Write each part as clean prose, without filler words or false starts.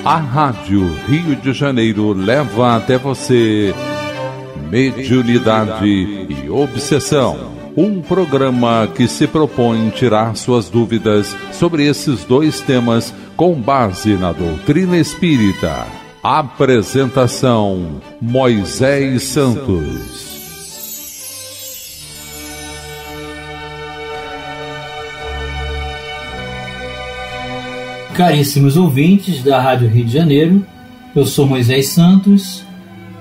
A Rádio Rio de Janeiro leva até você Mediunidade e Obsessão, um programa que se propõe tirar suas dúvidas sobre esses dois temas com base na doutrina espírita. Apresentação: Moisés Santos. Caríssimos ouvintes da Rádio Rio de Janeiro, eu sou Moisés Santos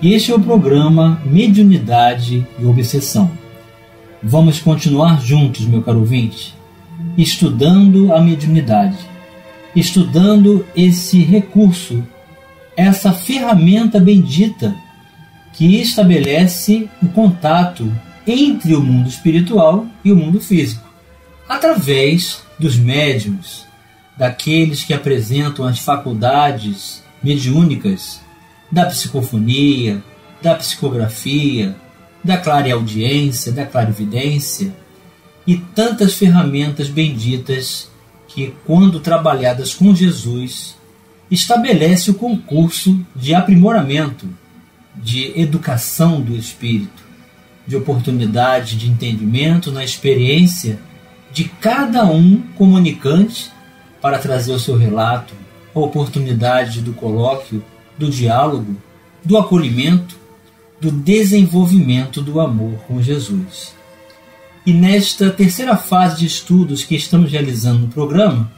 e este é o programa Mediunidade e Obsessão. Vamos continuar juntos, meu caro ouvinte, estudando a mediunidade, estudando esse recurso, essa ferramenta bendita que estabelece o contato entre o mundo espiritual e o mundo físico, através dos médiuns, daqueles que apresentam as faculdades mediúnicas da psicofonia, da psicografia, da clareaudiência, da clarividência e tantas ferramentas benditas que, quando trabalhadas com Jesus, estabelece o concurso de aprimoramento, de educação do espírito, de oportunidade de entendimento na experiência de cada um comunicante para trazer o seu relato, a oportunidade do colóquio, do diálogo, do acolhimento, do desenvolvimento do amor com Jesus. E nesta terceira fase de estudos que estamos realizando no programa,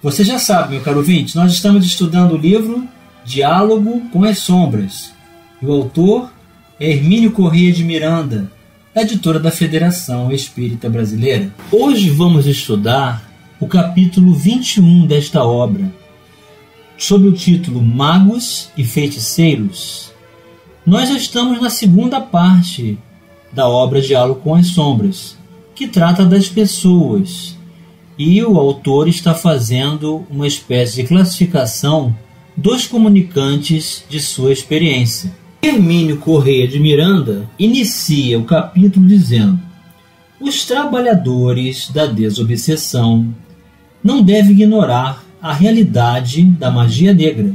você já sabe, meu caro ouvinte, nós estamos estudando o livro Diálogo com as Sombras. E o autor é Hermínio Corrêa de Miranda, da editora da Federação Espírita Brasileira. Hoje vamos estudar o capítulo 21 desta obra, sob o título Magos e Feiticeiros. Nós já estamos na segunda parte da obra Diálogo com as Sombras, que trata das pessoas, e o autor está fazendo uma espécie de classificação dos comunicantes de sua experiência. Hermínio Corrêa de Miranda inicia o capítulo dizendo: os trabalhadores da desobsessão não devem ignorar a realidade da magia negra,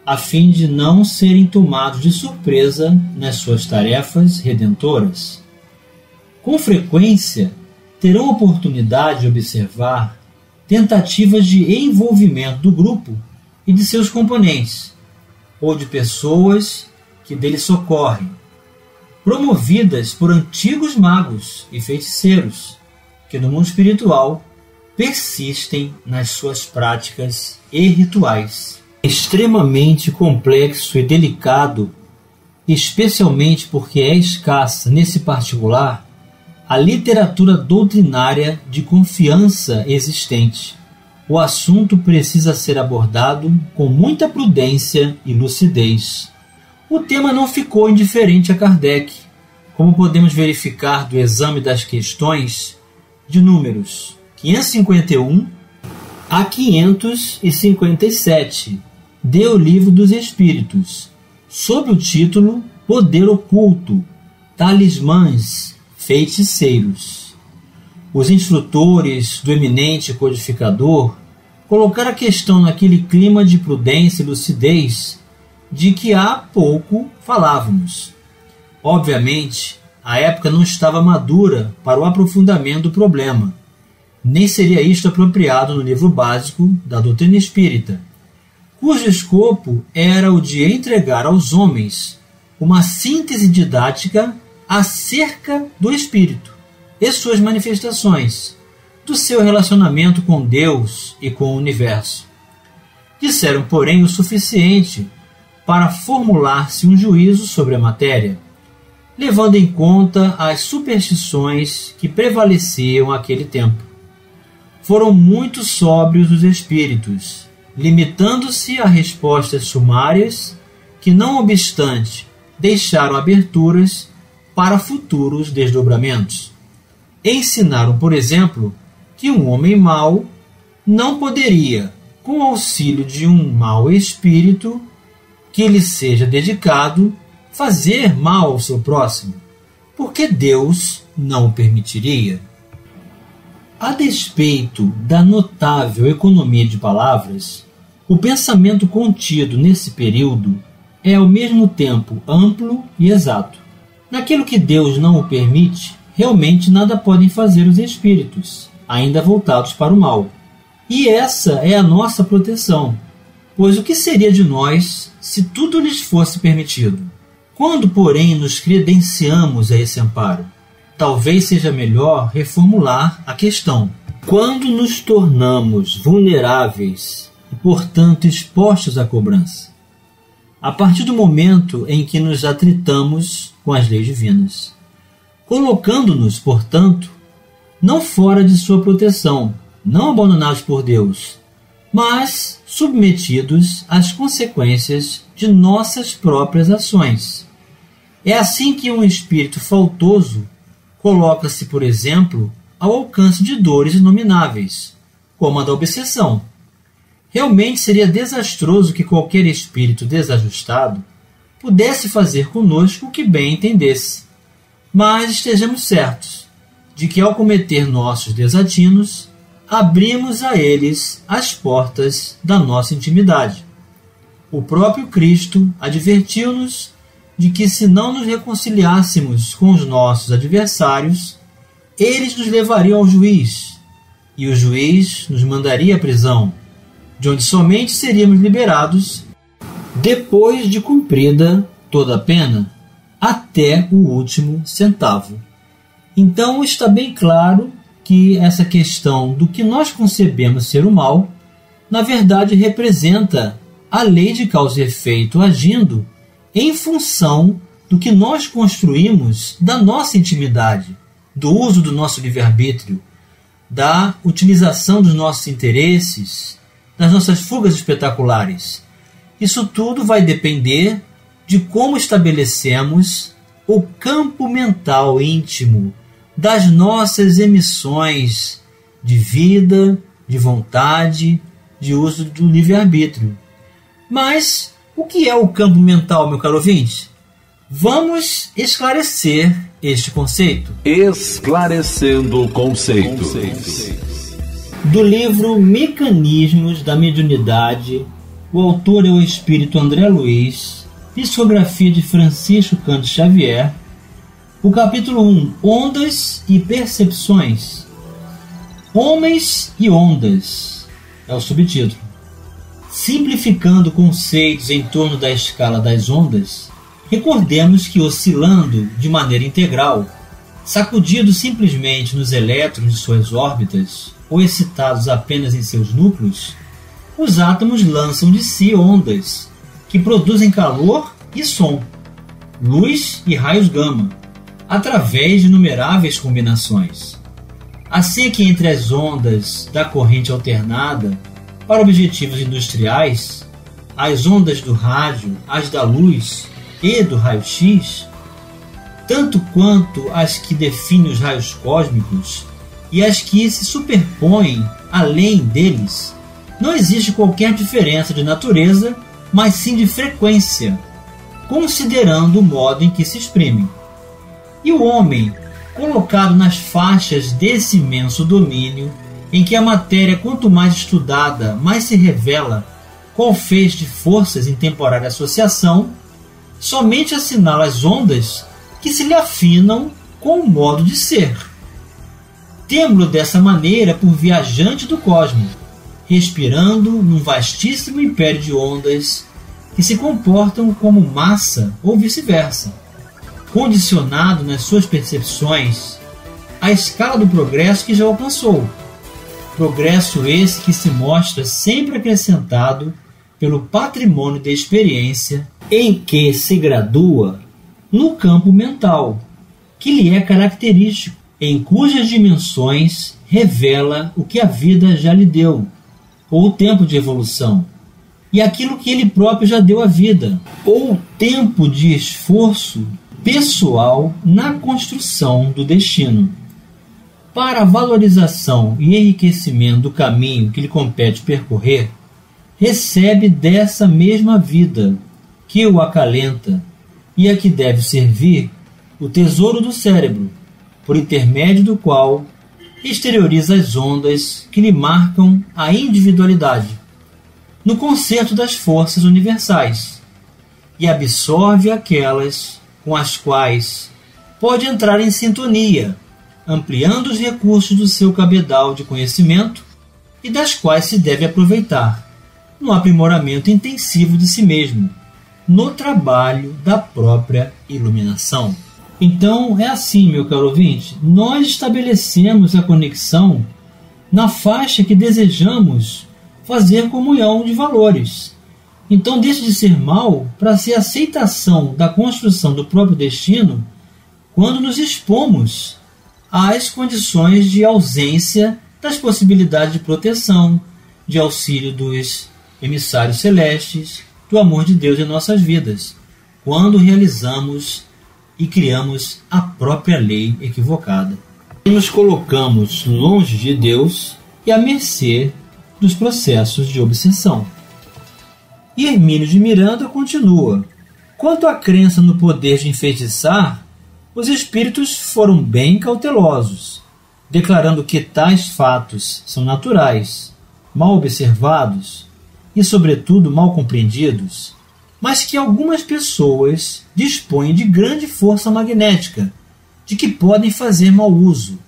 a fim de não serem tomados de surpresa nas suas tarefas redentoras. Com frequência, terão oportunidade de observar tentativas de envolvimento do grupo e de seus componentes, ou de pessoas que dele socorrem, promovidas por antigos magos e feiticeiros, que no mundo espiritual persistem nas suas práticas e rituais. Extremamente complexo e delicado, especialmente porque é escassa, nesse particular, a literatura doutrinária de confiança existente. O assunto precisa ser abordado com muita prudência e lucidez. O tema não ficou indiferente a Kardec, como podemos verificar do exame das questões de números 551 a 557 do Livro dos Espíritos, sob o título Poder Oculto, Talismãs, Feiticeiros. Os instrutores do eminente codificador colocaram a questão naquele clima de prudência e lucidez de que há pouco falávamos. Obviamente, a época não estava madura para o aprofundamento do problema, nem seria isto apropriado no livro básico da doutrina espírita, cujo escopo era o de entregar aos homens uma síntese didática acerca do espírito e suas manifestações, do seu relacionamento com Deus e com o universo. Disseram, porém, o suficiente para formular-se um juízo sobre a matéria, levando em conta as superstições que prevaleciam naquele tempo. Foram muito sóbrios os espíritos, limitando-se a respostas sumárias que, não obstante, deixaram aberturas para futuros desdobramentos. Ensinaram, por exemplo, que um homem mau não poderia, com auxílio de um mau espírito que lhe seja dedicado, fazer mal ao seu próximo, porque Deus não o permitiria. A despeito da notável economia de palavras, O pensamento contido nesse período é ao mesmo tempo amplo e exato. Naquilo que Deus não o permite, realmente nada podem fazer os espíritos, ainda voltados para o mal. E essa é a nossa proteção, pois o que seria de nós se tudo lhes fosse permitido? Quando, porém, nos credenciamos a esse amparo? Talvez seja melhor reformular a questão. Quando nos tornamos vulneráveis e, portanto, expostos à cobrança? A partir do momento em que nos atritamos com as leis divinas, colocando-nos, portanto, não fora de sua proteção, não abandonados por Deus, mas submetidos às consequências de nossas próprias ações. É assim que um espírito faltoso coloca-se, por exemplo, ao alcance de dores inomináveis, como a da obsessão. Realmente seria desastroso que qualquer espírito desajustado pudesse fazer conosco o que bem entendesse. Mas estejamos certos de que, ao cometer nossos desatinos, abrimos a eles as portas da nossa intimidade. O próprio Cristo advertiu-nos de que, se não nos reconciliássemos com os nossos adversários, eles nos levariam ao juiz, e o juiz nos mandaria à prisão, de onde somente seríamos liberados depois de cumprida toda a pena, até o último centavo. Então está bem claro que essa questão do que nós concebemos ser o mal, na verdade representa a lei de causa e efeito agindo em função do que nós construímos da nossa intimidade, do uso do nosso livre-arbítrio, da utilização dos nossos interesses, das nossas fugas espetaculares. Isso tudo vai depender de como estabelecemos o campo mental íntimo das nossas emissões de vida, de vontade, de uso do livre-arbítrio. Mas o que é o campo mental, meu caro ouvinte? Vamos esclarecer este conceito. Esclarecendo conceitos. Do livro Mecanismos da Mediunidade, o autor é o espírito André Luiz, psicografia de Francisco Cândido Xavier, o capítulo 1, Ondas e Percepções. Homens e Ondas é o subtítulo. Simplificando conceitos em torno da escala das ondas, recordemos que, oscilando de maneira integral, sacudidos simplesmente nos elétrons de suas órbitas ou excitados apenas em seus núcleos, os átomos lançam de si ondas que produzem calor e som, luz e raios gama, através de inumeráveis combinações. Assim é que entre as ondas da corrente alternada para objetivos industriais, as ondas do rádio, as da luz e do raio-x, tanto quanto as que definem os raios cósmicos e as que se superpõem além deles, não existe qualquer diferença de natureza, mas sim de frequência, considerando o modo em que se exprimem. E o homem, colocado nas faixas desse imenso domínio, em que a matéria, quanto mais estudada, mais se revela qual fez de forças em temporária associação, somente assinala as ondas que se lhe afinam com o modo de ser. Temo-lo dessa maneira por viajante do cosmos, respirando num vastíssimo império de ondas que se comportam como massa ou vice-versa, condicionado nas suas percepções à escala do progresso que já alcançou. Progresso esse que se mostra sempre acrescentado pelo patrimônio de experiência em que se gradua no campo mental, que lhe é característico, em cujas dimensões revela o que a vida já lhe deu, ou o tempo de evolução, e aquilo que ele próprio já deu à vida, ou o tempo de esforço pessoal na construção do destino. Para a valorização e enriquecimento do caminho que lhe compete percorrer, recebe dessa mesma vida que o acalenta e a que deve servir o tesouro do cérebro, por intermédio do qual exterioriza as ondas que lhe marcam a individualidade. no concerto das forças universais e absorve aquelas com as quais pode entrar em sintonia, ampliando os recursos do seu cabedal de conhecimento e das quais se deve aproveitar no aprimoramento intensivo de si mesmo, no trabalho da própria iluminação. Então, é assim, meu caro ouvinte, nós estabelecemos a conexão na faixa que desejamos fazer comunhão de valores. Então, deixa de ser mal para ser aceitação da construção do próprio destino quando nos expomos às condições de ausência das possibilidades de proteção, de auxílio dos emissários celestes, do amor de Deus em nossas vidas, quando realizamos e criamos a própria lei equivocada. E nos colocamos longe de Deus e à mercê dos processos de obsessão. E Hermínio de Miranda continua: quanto à crença no poder de enfeitiçar, os espíritos foram bem cautelosos, declarando que tais fatos são naturais, mal observados e, sobretudo, mal compreendidos, mas que algumas pessoas dispõem de grande força magnética, de que podem fazer mau uso,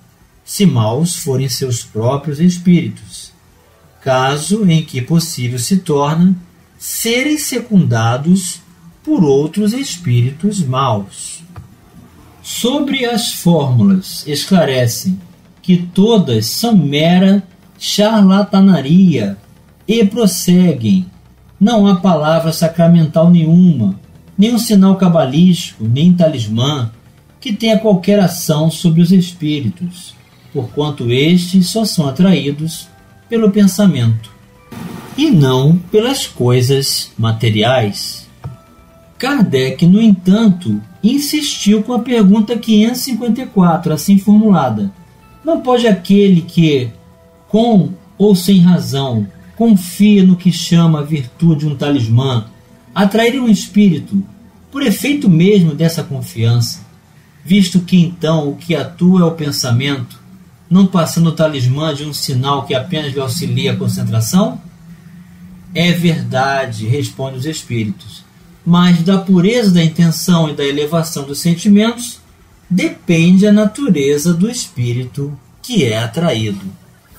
se maus forem seus próprios espíritos, caso em que possível se torna serem secundados por outros espíritos maus. Sobre as fórmulas, esclarecem que todas são mera charlatanaria e prosseguem: não há palavra sacramental nenhuma, nem um sinal cabalístico, nem talismã que tenha qualquer ação sobre os espíritos, porquanto estes só são atraídos pelo pensamento e não pelas coisas materiais. Kardec, no entanto, insistiu com a pergunta 554, assim formulada: não pode aquele que, com ou sem razão, confia no que chama a virtude um talismã, atrair um espírito por efeito mesmo dessa confiança, visto que então o que atua é o pensamento, não passando o talismã de um sinal que apenas lhe auxilia a concentração? É verdade, respondem os espíritos, mas da pureza da intenção e da elevação dos sentimentos depende a natureza do espírito que é atraído.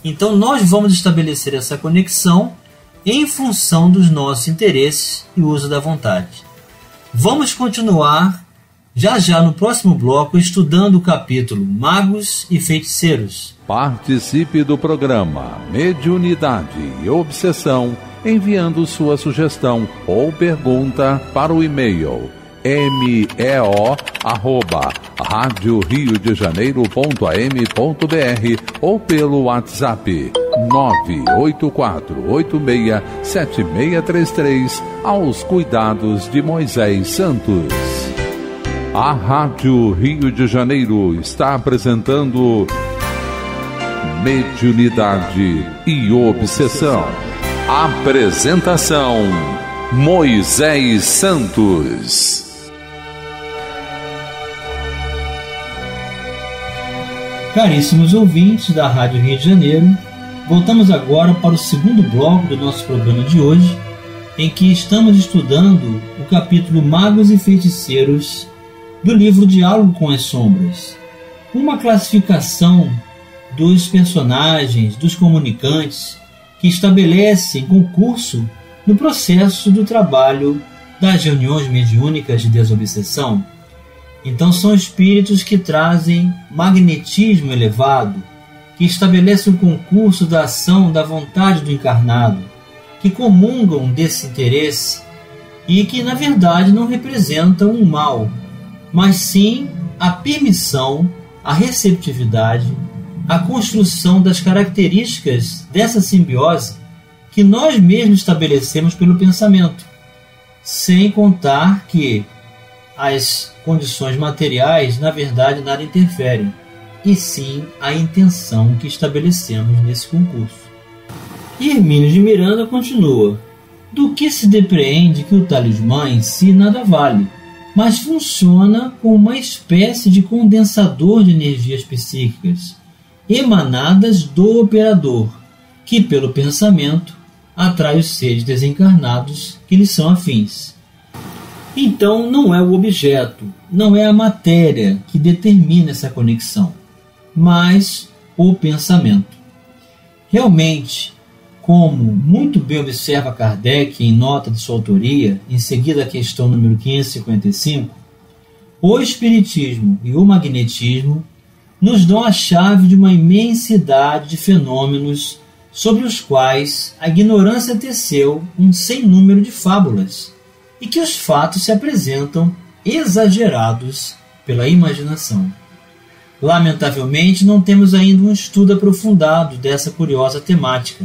Então nós vamos estabelecer essa conexão em função dos nossos interesses e uso da vontade. Vamos continuar já no próximo bloco estudando o capítulo Magos e Feiticeiros. Participe do programa Mediunidade e Obsessão enviando sua sugestão ou pergunta para o e-mail meo@radioriodejaneiro.am.br ou pelo WhatsApp 984867633 aos cuidados de Moisés Santos. A Rádio Rio de Janeiro está apresentando Mediunidade e Obsessão. Apresentação Moisés Santos. Caríssimos ouvintes da Rádio Rio de Janeiro, voltamos agora para o segundo bloco do nosso programa de hoje, em que estamos estudando o capítulo Magos e Feiticeiros do livro Diálogo com as Sombras, uma classificação dos personagens, dos comunicantes, que estabelecem concurso no processo do trabalho das reuniões mediúnicas de desobsessão. Então são espíritos que trazem magnetismo elevado, que estabelecem o concurso da ação da vontade do encarnado, que comungam desse interesse e que na verdade não representam um mal, mas sim a permissão, a receptividade, a construção das características dessa simbiose que nós mesmos estabelecemos pelo pensamento, sem contar que as condições materiais, na verdade, nada interferem, e sim a intenção que estabelecemos nesse concurso. E Hermínio de Miranda continua: do que se depreende que o talismã em si nada vale, mas funciona como uma espécie de condensador de energias psíquicas emanadas do operador, que pelo pensamento atrai os seres desencarnados que lhes são afins. Então não é o objeto, não é a matéria que determina essa conexão, mas o pensamento. Realmente, como muito bem observa Kardec em nota de sua autoria, em seguida a questão número 555, o Espiritismo e o Magnetismo nos dão a chave de uma imensidade de fenômenos sobre os quais a ignorância teceu um sem número de fábulas, e que os fatos se apresentam exagerados pela imaginação. Lamentavelmente, não temos ainda um estudo aprofundado dessa curiosa temática,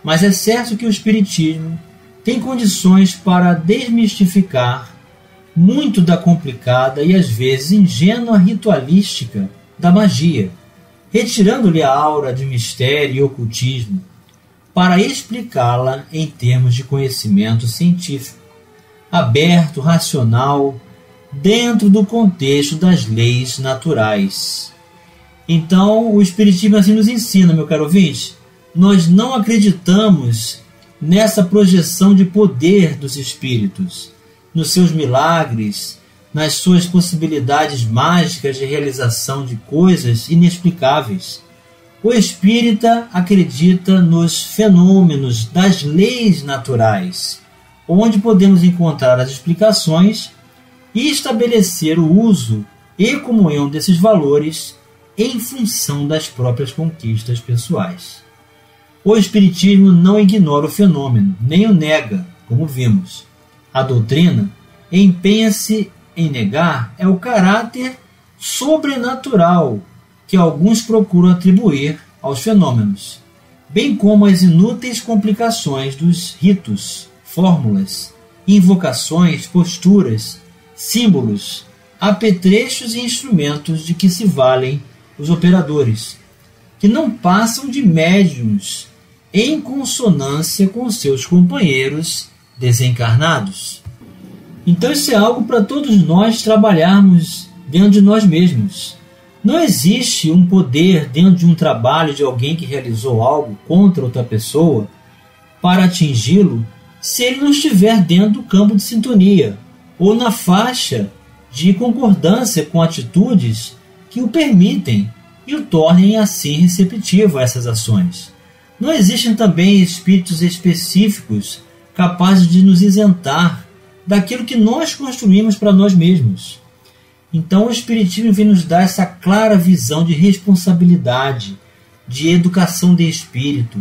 mas é certo que o Espiritismo tem condições para desmistificar muito da complicada e às vezes ingênua ritualística da magia, retirando-lhe a aura de mistério e ocultismo, para explicá-la em termos de conhecimento científico, aberto, racional, dentro do contexto das leis naturais. Então, o Espiritismo assim nos ensina, meu caro ouvinte, nós não acreditamos nessa projeção de poder dos espíritos, nos seus milagres, nas suas possibilidades mágicas de realização de coisas inexplicáveis. O espírita acredita nos fenômenos das leis naturais, onde podemos encontrar as explicações e estabelecer o uso e comunhão desses valores em função das próprias conquistas pessoais. O Espiritismo não ignora o fenômeno, nem o nega, como vimos. A doutrina empenha-se em negar o caráter sobrenatural que alguns procuram atribuir aos fenômenos, bem como as inúteis complicações dos ritos, fórmulas, invocações, posturas, símbolos, apetrechos e instrumentos de que se valem os operadores, que não passam de médiuns em consonância com seus companheiros desencarnados. Então isso é algo para todos nós trabalharmos dentro de nós mesmos. Não existe um poder dentro de um trabalho de alguém que realizou algo contra outra pessoa para atingi-lo se ele não estiver dentro do campo de sintonia ou na faixa de concordância com atitudes que o permitem e o tornem assim receptivo a essas ações. Não existem também espíritos específicos capazes de nos isentar daquilo que nós construímos para nós mesmos. Então o Espiritismo vem nos dar essa clara visão de responsabilidade, de educação de espírito,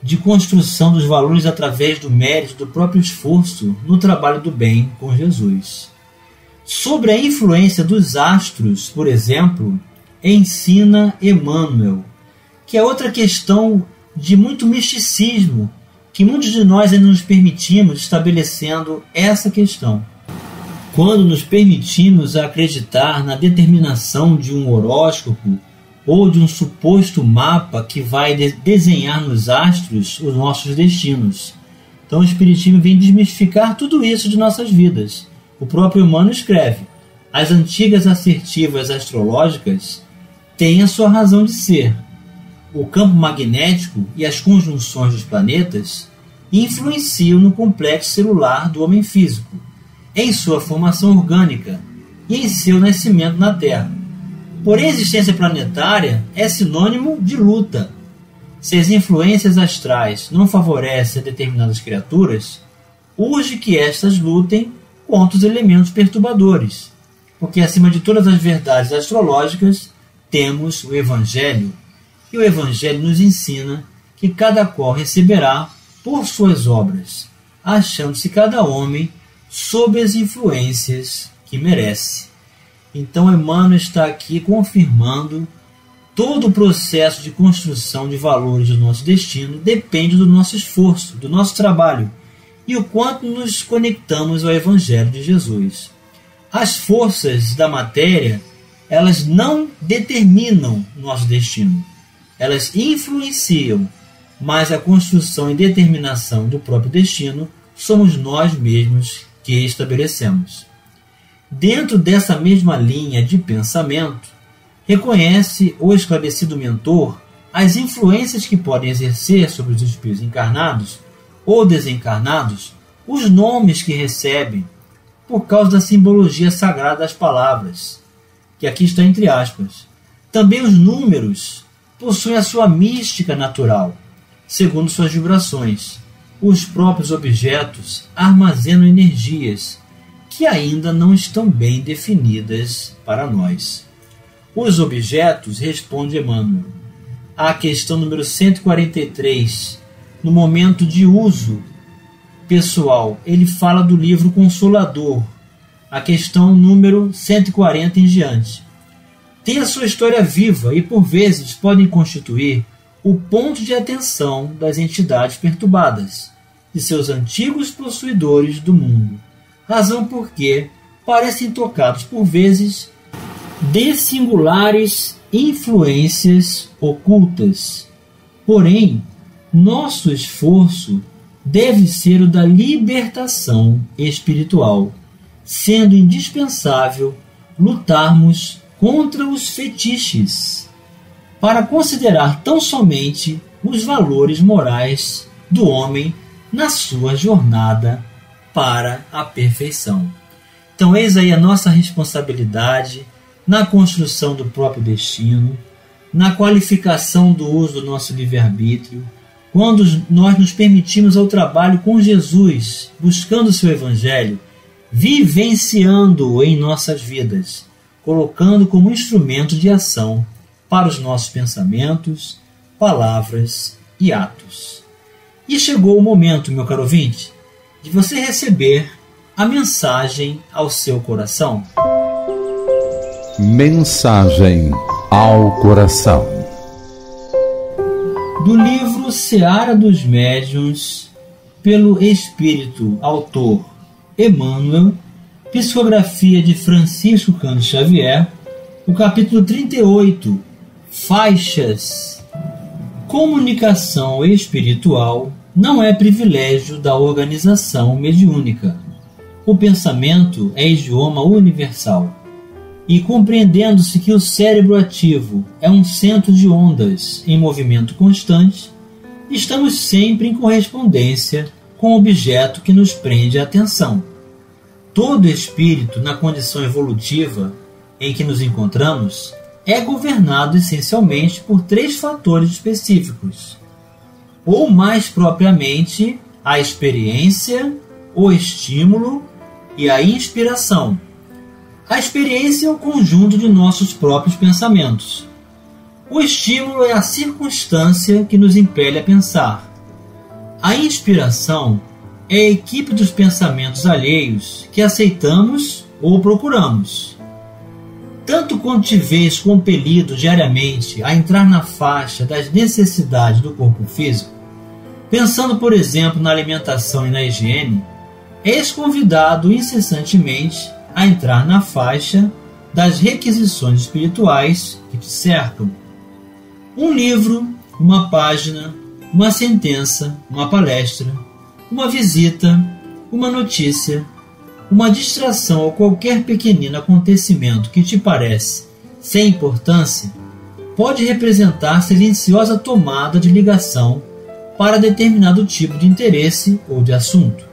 de construção dos valores através do mérito do próprio esforço no trabalho do bem com Jesus. Sobre a influência dos astros, por exemplo, ensina Emmanuel, que é outra questão de muito misticismo, que muitos de nós ainda nos permitimos estabelecendo essa questão. Quando nos permitimos acreditar na determinação de um horóscopo ou de um suposto mapa que vai desenhar nos astros os nossos destinos. Então o Espiritismo vem desmistificar tudo isso de nossas vidas. O próprio Emmanuel escreve: as antigas assertivas astrológicas têm a sua razão de ser. O campo magnético e as conjunções dos planetas influenciam no complexo celular do homem físico, em sua formação orgânica e em seu nascimento na Terra. Porém, a existência planetária é sinônimo de luta. Se as influências astrais não favorecem a determinadas criaturas, urge que estas lutem contra os elementos perturbadores, porque acima de todas as verdades astrológicas temos o Evangelho, e o Evangelho nos ensina que cada qual receberá por suas obras, achando-se cada homem sob as influências que merece. Então Emmanuel está aqui confirmando todo o processo de construção de valores do nosso destino depende do nosso esforço, do nosso trabalho e o quanto nos conectamos ao Evangelho de Jesus. As forças da matéria, elas não determinam nosso destino, elas influenciam, mas a construção e determinação do próprio destino somos nós mesmos que estabelecemos. Dentro dessa mesma linha de pensamento, reconhece o esclarecido mentor as influências que podem exercer sobre os espíritos encarnados ou desencarnados os nomes que recebem por causa da simbologia sagrada das palavras, que aqui está entre aspas. Também os números possuem a sua mística natural, segundo suas vibrações. Os próprios objetos armazenam energias que ainda não estão bem definidas para nós. Os objetos, responde Emmanuel, à questão número 143, no momento de uso pessoal, ele fala do livro Consolador, a questão número 140 em diante. Tem a sua história viva e, por vezes, podem constituir o ponto de atenção das entidades perturbadas, de seus antigos possuidores do mundo, razão porque parecem tocados, por vezes, de singulares influências ocultas. Porém, nosso esforço deve ser o da libertação espiritual, sendo indispensável lutarmos contra os fetiches, para considerar tão somente os valores morais do homem na sua jornada para a perfeição. Então, eis aí a nossa responsabilidade na construção do próprio destino, na qualificação do uso do nosso livre-arbítrio, quando nós nos permitimos ao trabalho com Jesus, buscando o seu Evangelho, vivenciando-o em nossas vidas, colocando como instrumento de ação para os nossos pensamentos, palavras e atos. E chegou o momento, meu caro ouvinte, de você receber a mensagem ao seu coração. Mensagem ao coração. Do livro Seara dos Médiuns, pelo Espírito Autor Emmanuel, psicografia de Francisco Cândido Xavier, o capítulo 38, Faixas. Comunicação espiritual não é privilégio da organização mediúnica. O pensamento é idioma universal. E compreendendo-se que o cérebro ativo é um centro de ondas em movimento constante, estamos sempre em correspondência com o objeto que nos prende a atenção. Todo espírito, na condição evolutiva em que nos encontramos, é governado essencialmente por 3 fatores específicos, ou mais propriamente a experiência, o estímulo e a inspiração. A experiência é o conjunto de nossos próprios pensamentos. O estímulo é a circunstância que nos impele a pensar. A inspiração é a equipe dos pensamentos alheios que aceitamos ou procuramos. Tanto quanto te vês compelido diariamente a entrar na faixa das necessidades do corpo físico, pensando, por exemplo, na alimentação e na higiene, és convidado incessantemente a entrar na faixa das requisições espirituais que te cercam. Um livro, uma página, uma sentença, uma palestra, uma visita, uma notícia, uma distração ou qualquer pequenino acontecimento que te parece sem importância, pode representar silenciosa tomada de ligação para determinado tipo de interesse ou de assunto.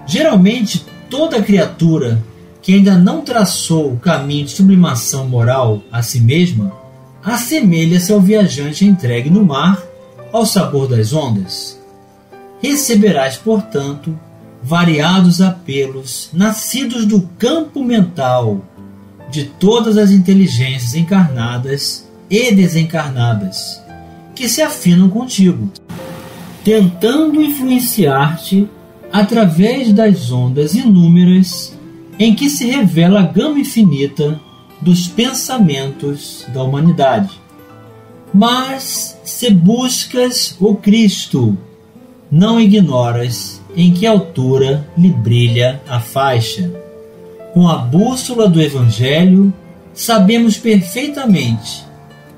Geralmente, toda criatura que ainda não traçou o caminho de sublimação moral a si mesma, assemelha-se ao viajante entregue no mar ao sabor das ondas. Receberás, portanto, variados apelos nascidos do campo mental de todas as inteligências encarnadas e desencarnadas, que se afinam contigo, tentando influenciar-te através das ondas inúmeras em que se revela a gama infinita dos pensamentos da humanidade. Mas, se buscas o Cristo, não ignoras em que altura lhe brilha a faixa. Com a bússola do Evangelho, sabemos perfeitamente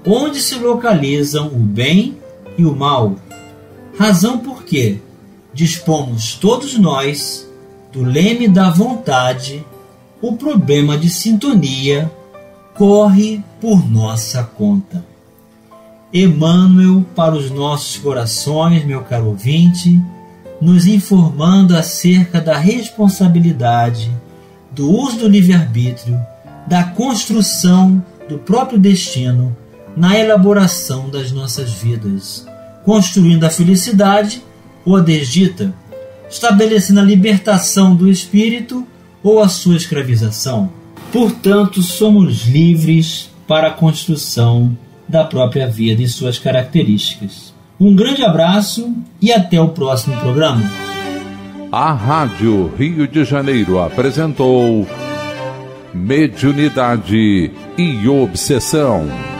onde se localizam o bem e o mal, razão porque dispomos todos nós do leme da vontade. O problema de sintonia corre por nossa conta. Emmanuel para os nossos corações, meu caro ouvinte, nos informando acerca da responsabilidade, do uso do livre-arbítrio, da construção do próprio destino na elaboração das nossas vidas, construindo a felicidade ou a desdita, estabelecendo a libertação do espírito ou a sua escravização. Portanto, somos livres para a construção da própria vida e suas características. Um grande abraço e até o próximo programa. A Rádio Rio de Janeiro apresentou Mediunidade e Obsessão.